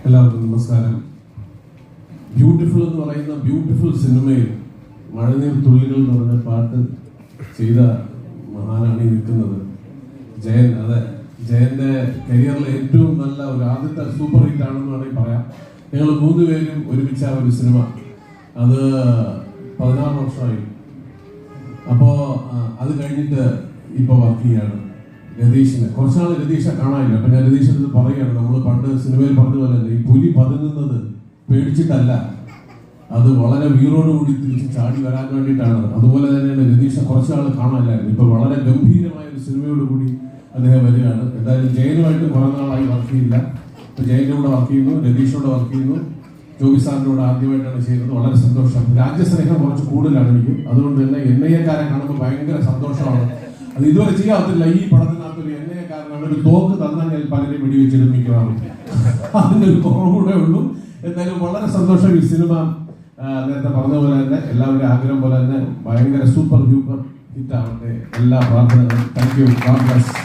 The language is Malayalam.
എല്ലാവർക്കും നമസ്കാരം. ബ്യൂട്ടിഫുൾ എന്ന് പറയുന്ന ബ്യൂട്ടിഫുൾ സിനിമയിൽ മഴനീർ തുള്ളികൾ എന്ന് പറഞ്ഞ പാട്ട് ചെയ്ത മഹാനാണ് ഈ നിൽക്കുന്നത്, ജയൻ. അതെ, ജയന്റെ കരിയറിലെ ഏറ്റവും നല്ല ഒരു ആദ്യത്തെ സൂപ്പർ ഹിറ്റ് ആണെന്ന് വേണമെങ്കിൽ പറയാം. ഞങ്ങൾ 3 പേരും ഒരുമിച്ച ഒരു സിനിമ, അത് 16 വർഷമായി. അപ്പോൾ അത് കഴിഞ്ഞിട്ട് ഇപ്പോൾ വർക്ക് ചെയ്യാണ് രതീഷിന്. കുറച്ചാൾ രതീഷെ കാണാനില്ല. അപ്പൊ ഞാൻ രതീഷിന് പറയുകയാണ്, നമ്മൾ പണ്ട് സിനിമയിൽ പറഞ്ഞ പോലെ തന്നെ ഈ പുലി പതുങ്ങുന്നത് പേടിച്ചിട്ടല്ല, അത് വളരെ വീറോടുകൂടി തിരിച്ച് ചാടി വരാൻ വേണ്ടിയിട്ടാണ്. അതുപോലെ തന്നെയാണ് രതീഷെ കുറച്ചാൾ കാണാനില്ലായിരുന്നു. ഇപ്പൊ വളരെ ഗംഭീരമായ ഒരു സിനിമയോടുകൂടി അദ്ദേഹം വരികയാണ്. എന്തായാലും ജയനുമായിട്ട് കുറെ നാളായി വർക്ക് ചെയ്യില്ല. ഇപ്പൊ ജയന്റെ കൂടെ വർക്ക് ചെയ്യുന്നു, രതീഷോടെ വർക്ക് ചെയ്യുന്നു, ജോബി സാറിന്റെ കൂടെ ആദ്യമായിട്ടാണ് ചെയ്യുന്നത്. വളരെ സന്തോഷം. രാജ്യസ്നേഹം കുറച്ച് കൂടുതലാണ് എനിക്ക്. അതുകൊണ്ട് തന്നെ എണ്ണയക്കാരെ കാണുമ്പോൾ ഭയങ്കര സന്തോഷമാണ്. അത് ഇതുവരെ ചെയ്യാത്തില്ല. ഈ പടത്തിനകത്തൊരു എണ്ണയക്കാരനാണ്. ഒരു തോക്ക് തന്നാൽ ഞാൻ പലരെയും വെടിവെച്ചെടുപ്പിക്കുവാണ്. അതിന്റെ ഒരു കുറവുകൂടെ ഉള്ളൂ. എന്തായാലും വളരെ സന്തോഷം. ഈ സിനിമ നേരത്തെ പറഞ്ഞ പോലെ തന്നെ എല്ലാവരുടെ ആഗ്രഹം പോലെ തന്നെ ഭയങ്കര സൂപ്പർ ഹ്യൂപ്പർ ഹിറ്റ് ആവട്ടെ. എല്ലാ പ്രാർത്ഥനകളും. Thank you. God bless.